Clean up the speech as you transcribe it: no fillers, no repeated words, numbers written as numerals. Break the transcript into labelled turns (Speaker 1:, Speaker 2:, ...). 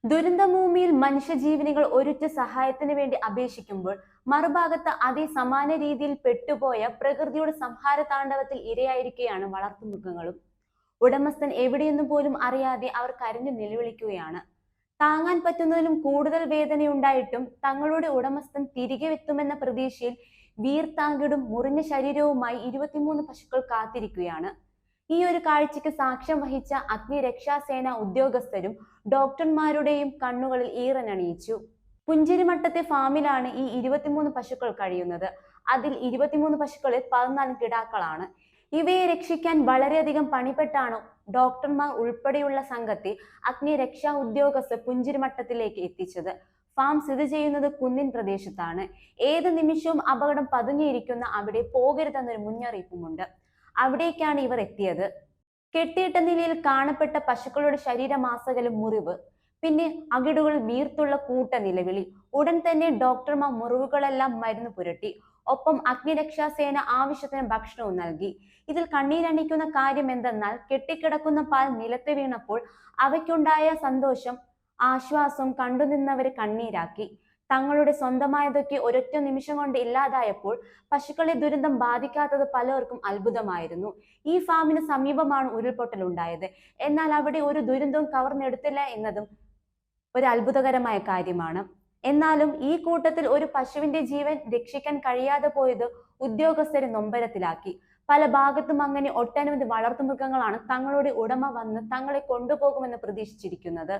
Speaker 1: ദുരന്തഭൂമിയിൽ മനുഷ്യജീവനുകൾ ഒരുറ്റ സഹായത്തിന് വേണ്ടി അപേക്ഷിക്കുമ്പോൾ മറുഭാഗത്ത് അതേ സമാന രീതിയിൽ പെട്ടുപോയ പ്രകൃതിയുടെ സംഹാര താണ്ഡവത്തിൽ ഇരയായിരിക്കുകയാണ് വളർത്തുമൃഗങ്ങളും. ഉടമസ്ഥൻ എവിടെയെന്ന് പോലും അറിയാതെ അവർ കരഞ്ഞു നിലവിളിക്കുകയാണ്. താങ്ങാൻ പറ്റുന്നതിലും കൂടുതൽ വേദനയുണ്ടായിട്ടും തങ്ങളുടെ ഉടമസ്ഥൻ തിരികെ എത്തുമെന്ന പ്രതീക്ഷയിൽ വീർത്താങ്കിടും മുറിഞ്ഞ ശരീരവുമായി 23 പശുക്കൾ കാത്തിരിക്കുകയാണ്. ഈ ഒരു കാഴ്ചയ്ക്ക് സാക്ഷ്യം വഹിച്ച അഗ്നിരക്ഷാസേന ഉദ്യോഗസ്ഥരും ഡോക്ടർമാരുടെയും കണ്ണുകളിൽ ഈറനണിയിച്ചു. പുഞ്ചിരിമട്ടത്തെ ഫാമിലാണ് ഈ 23 പശുക്കൾ കഴിയുന്നത്. അതിൽ 23 പശുക്കളിൽ 14 കിടാക്കളാണ്. ഇവയെ രക്ഷിക്കാൻ വളരെയധികം പണിപ്പെട്ടാണ് ഡോക്ടർമാർ ഉൾപ്പെടെയുള്ള സംഘത്തെ അഗ്നിരക്ഷാ ഉദ്യോഗസ്ഥർ പുഞ്ചിരിമട്ടത്തിലേക്ക് എത്തിച്ചത്. ഫാം സ്ഥിതി ചെയ്യുന്നത് കുന്നിൻ പ്രദേശത്താണ്. ഏത് നിമിഷവും അപകടം പതുങ്ങിയിരിക്കുന്ന അവിടെ പോകരുതെന്നൊരു മുന്നറിയിപ്പുമുണ്ട്. അവിടേക്കാണ് ഇവർ എത്തിയത്. കെട്ടിയിട്ട നിലയിൽ കാണപ്പെട്ട പശുക്കളുടെ ശരീരമാസകലും മുറിവ്, പിന്നെ അകിടുകളിൽ വീർത്തുള്ള കൂട്ട നിലവിളി. ഉടൻ തന്നെ ഡോക്ടർമാർ മുറിവുകളെല്ലാം മരുന്ന് പുരട്ടി. ഒപ്പം അഗ്നിരക്ഷാസേന ആവശ്യത്തിന് ഭക്ഷണവും നൽകി. ഇതിൽ കണ്ണീരണിക്കുന്ന കാര്യം എന്തെന്നാൽ കെട്ടിക്കിടക്കുന്ന പാൽ നിലത്ത് വീണപ്പോൾ അവയ്ക്കുണ്ടായ സന്തോഷം ആശ്വാസവും കണ്ടുനിന്നവരെ കണ്ണീരാക്കി. തങ്ങളുടെ സ്വന്തമായതൊക്കെ ഒരൊറ്റ നിമിഷം കൊണ്ട് ഇല്ലാതായപ്പോൾ പശുക്കളെ ദുരന്തം ബാധിക്കാത്തത് പലർക്കും അത്ഭുതമായിരുന്നു. ഈ ഫാമിന് സമീപമാണ് ഉരുൾപൊട്ടൽ ഉണ്ടായത്. എന്നാൽ അവിടെ ഒരു ദുരന്തവും കവർന്നെടുത്തില്ല എന്നതും ഒരു അത്ഭുതകരമായ കാര്യമാണ്. എന്നാലും ഈ കൂട്ടത്തിൽ ഒരു പശുവിന്റെ ജീവൻ രക്ഷിക്കാൻ കഴിയാതെ പോയത് ഉദ്യോഗസ്ഥരെ നൊമ്പരത്തിലാക്കി. പല ഭാഗത്തും അങ്ങനെ ഒട്ടനവധി വളർത്തുമൃഗങ്ങളാണ് തങ്ങളുടെ ഉടമ വന്ന് തങ്ങളെ കൊണ്ടുപോകുമെന്ന് പ്രതീക്ഷിച്ചിരിക്കുന്നത്.